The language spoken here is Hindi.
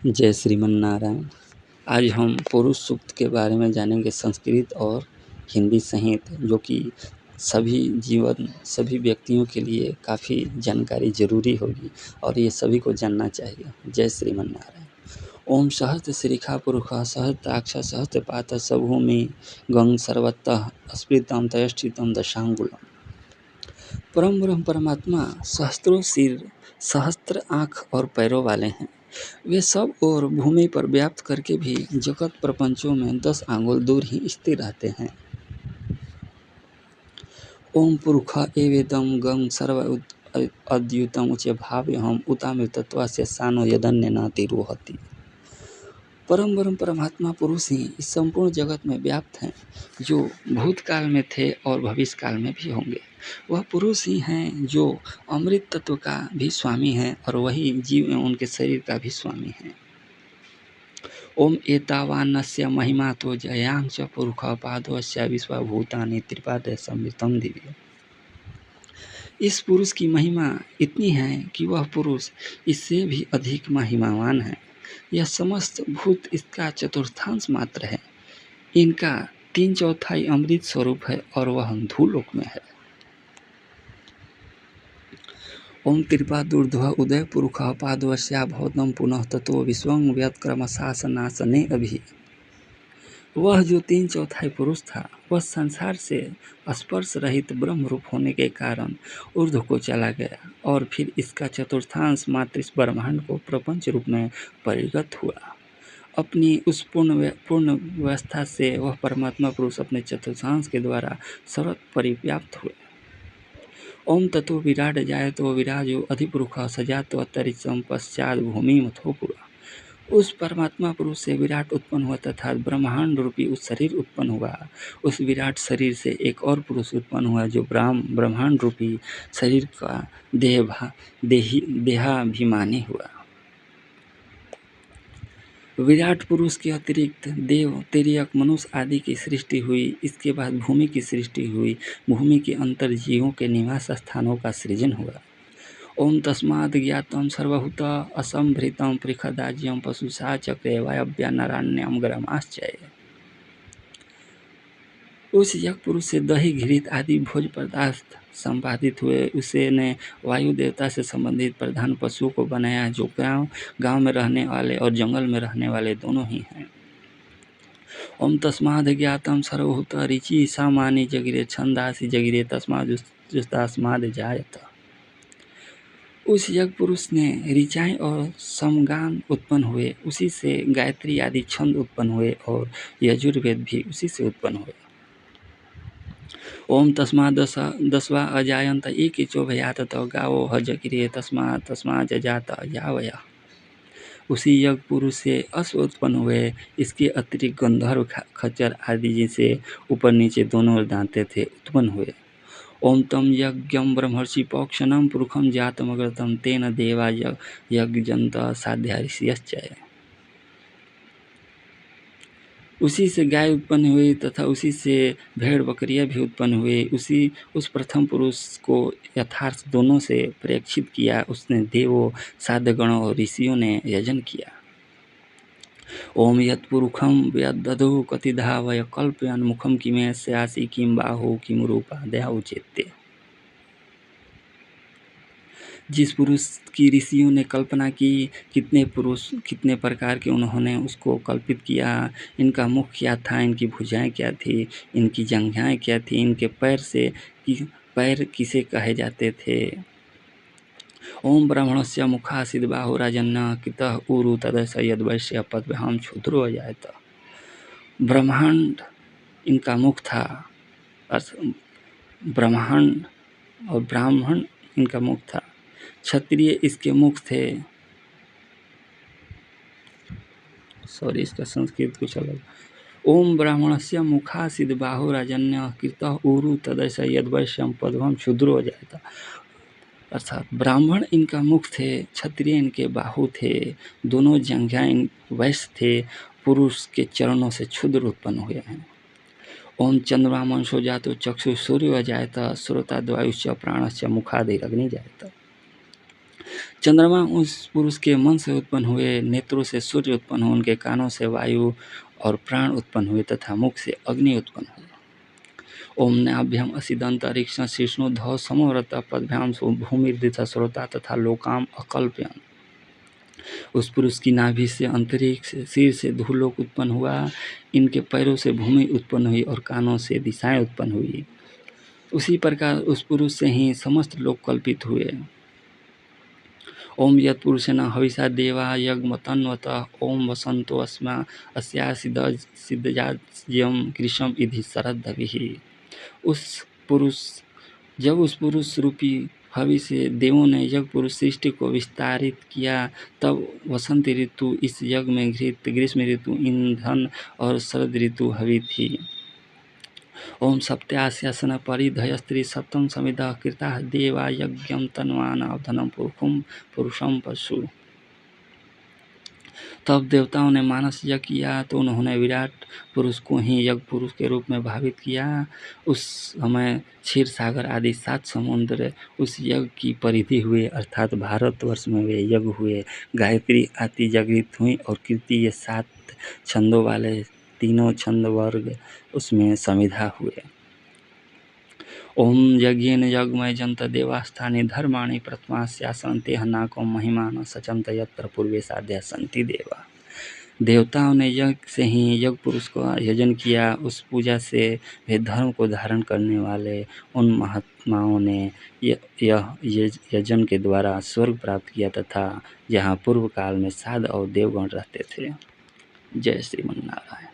जय श्रीमन नारायण। आज हम पुरुष सूक्त के बारे में जानेंगे, संस्कृत और हिंदी सहित, जो कि सभी व्यक्तियों के लिए काफ़ी जानकारी ज़रूरी होगी और ये सभी को जानना चाहिए। जय श्रीमन नारायण। ओम सहस्त्र श्रीखा पुरुषः सहस्त्राक्ष सहस्त्रपात सभूमि गंग सर्वतः स्फीतम तयष्ठितम दशांगुलम। परम ब्रह्म परमात्मा सहस्त्रों सिर, सहस्त्र आँख और पैरों वाले हैं। वे सब और भूमि पर व्याप्त करके भी जगत प्रपंचों में 10 आंगुल दूर ही स्थिर रहते हैं। ओम पुरुष एवेदम गंग सर्व अद्युतम उच्च भाव्यहम उतामृतत्वास्य सानो यदन्य नाति रोहति। परम ब्रह्म परमात्मा पुरुष ही इस संपूर्ण जगत में व्याप्त हैं, जो भूतकाल में थे और भविष्य काल में भी होंगे। वह पुरुष ही हैं जो अमृत तत्व का भी स्वामी हैं और वही जीव एवं उनके शरीर का भी स्वामी हैं। ओम एतावान्नस्य महिमा तो जयांश पुरुष पादोस्य विश्वभूतानि त्रिपाद संवितम दिव्य। इस पुरुष की महिमा इतनी है कि वह पुरुष इससे भी अधिक महिमावान है। यह समस्त भूत इसका चतुर्थांश मात्र है। इनका 3/4 अमृत स्वरूप है और वह धूलोक में है। ओम त्रिपादूर्ध्व उदय पुरुष पादवश्या भौतम पुनः ततो विश्वं व्यात्क्रमशासनासने अभि। वह जो 3/4 पुरुष था, वह संसार से स्पर्श रहित ब्रह्म रूप होने के कारण ऊर्ध्व को चला गया और फिर इसका चतुर्थांश मात्र इस ब्रह्मांड को प्रपंच रूप में परिगत हुआ। अपनी उस पूर्ण व्यवस्था से वह परमात्मा पुरुष अपने चतुर्थांश के द्वारा सर्वत्र परिव्याप्त हुए। ओम ततो विराट जायतो विराजो अधिपुरुष सजातो अंतरिक्षम पश्चात भूमि मथो पुरा। उस परमात्मा पुरुष से विराट उत्पन्न हुआ तथा ब्रह्मांड रूपी उस शरीर उत्पन्न हुआ। उस विराट शरीर से एक और पुरुष उत्पन्न हुआ जो ब्रह्मांड रूपी शरीर का देहाभिमानी हुआ। विराट पुरुष के अतिरिक्त देव, तिर्यक, मनुष्य आदि की सृष्टि हुई। इसके बाद भूमि की सृष्टि हुई। भूमि के अंतर जीवों के निवास स्थानों का सृजन हुआ। ओम तस्माद् ज्ञातं सर्वभूत असंभृतं पृखदाज्यं पशुषा चक्रे वायव्या नारायण्यम ग्रामाश्चय। उस यज्ञ पुरुष से दही, घृत आदि भोज पदार्थ संपादित हुए। उसे ने वायु देवता से संबंधित प्रधान पशुओं को बनाया, जो गांव में रहने वाले और जंगल में रहने वाले दोनों ही हैं। ओम तस्माद् ज्ञातं सर्वभूत ऋचि सामानि जगिरे छंदासि जगिरे तस्माद् जायत। उस यज्ञ पुरुष ने ऋचाएँ और समगान उत्पन्न हुए। उसी से गायत्री आदि छंद उत्पन्न हुए और यजुर्वेद भी उसी से उत्पन्न हुए। ओम तस्माद् दस्वा अजायन्त एकेचो भयात तो गावो हजगिरे तस्मात् जात यावया। उसी यज्ञ पुरुष से अश्व उत्पन्न हुए। इसके अतिरिक्त गंधर्व, खच्चर आदि जिसे ऊपर नीचे दोनों दांते थे उत्पन्न हुए। ओम तम यज्ञम ब्रह्मर्षि पौक्षणम पुरुषम जातमग्रतम तेन देवा यज्ञजंत साध्या ऋषियश्चय। उसी से गाय उत्पन्न हुई तथा उसी से भेड़ बकरियां भी उत्पन्न हुई। उस प्रथम पुरुष को यथार्थ दोनों से प्रेक्षित किया। उसने देवों, साध्यगणों और ऋषियों ने यजन किया। ओम यत्पुरुषम व्यदधु कतिधा वय कल्पयन् मुखम किमे स्यासि किम बाहु किम रूपादया उचेत्य। जिस पुरुष की ऋषियों ने कल्पना की, कितने प्रकार के उन्होंने उसको कल्पित किया। इनका मुख क्या था, इनकी भुजाएं क्या थी, इनकी जंघाएं क्या थी, इनके पैर किसे कहे जाते थे। ओम ब्राह्मणस्य मुखासीद बाहुराजन्य कृतः उरु तदस यद्वैश्य पद्भ्याम क्षुद्रो अजायत। ब्रह्मांड इनका मुख था, ब्रह्मांड और ब्राह्मण इनका मुख था। क्षत्रिय इसके मुख थे। इसका संस्कृत कुछ अलग। ओम ब्राह्मणस्य मुखासीद बाहुराजन्य कृतः उरु तदस यद्वैश्यम पद्भ्याम क्षुद्रो अजायत। अर्थात ब्राह्मण इनका मुख थे, क्षत्रिय इनके बाहु थे, दोनों जंघाएं वैश्य थे। पुरुष के चरणों से क्षुद्र उत्पन्न हुए हैं। ओम चंद्रमा मंशो जातो चक्षु सूर्यो जायत श्रोता द्वायुश्च प्राणश्च मुखादिरग्नि जायत। चंद्रमा उस पुरुष के मन से उत्पन्न हुए, नेत्रों से सूर्य उत्पन्न हुए, उनके कानों से वायु और प्राण उत्पन्न हुए तथा मुख से अग्नि उत्पन्न हुए। ओम नाभ्याम असिदंतरिक्ष शीर्ष्णोद्धव समव्रत पदभ्याम भूमिर्दित श्रोता तथा लोकाम अकल्प्यन। उस पुरुष की नाभि से अंतरिक्ष, सिर से धूलोक उत्पन्न हुआ, इनके पैरों से भूमि उत्पन्न हुई और कानों से दिशाएं उत्पन्न हुई। उसी प्रकार उस पुरुष से ही समस्त लोक कल्पित हुए। ओम यत्पुरुषेण हविषा देवा यज्ञमतन्वत ओम वसंतो अस्मा अस्या सिद्धजाज्यम कृशम इधि शरद्धभिः। जब उस पुरुष रूपी हवि से देवों ने यज्ञ पुरुष सृष्टि को विस्तारित किया, तब वसंत ऋतु इस यज्ञ में घृत, ग्रीष्म ऋतु ईंधन और शरद ऋतु हवि थी। ओम सप्त्यास्यासन परिधयस्त्री सप्तम समिधा कृता देवा यज्ञम तन्वान अवधनम पुरुषम पशु। तब देवताओं ने मानस यज्ञ किया तो उन्होंने विराट पुरुष को ही यज्ञ पुरुष के रूप में भावित किया। उस समय क्षीर सागर आदि 7 समुद्र उस यज्ञ की परिधि हुए, अर्थात भारतवर्ष में वे यज्ञ हुए। गायत्री आदि जागृत हुई और कीर्ति ये 7 छंदों वाले तीनों छंद वर्ग उसमें समिधा हुए। ओम यज्ञेन यज्ञमय जंत देवास्थाने धर्माणि प्रथमास्यासन तेह नाको महिमान सचंत यत्र पूर्वे साध्या संति देवा। देवताओं ने यज्ञ से ही यज्ञ पुरुष को यजन किया। उस पूजा से वे धर्म को धारण करने वाले उन महात्माओं ने यह यजन के द्वारा स्वर्ग प्राप्त किया तथा जहाँ पूर्व काल में साध और देवगण रहते थे। जय श्रीमन्नारायण।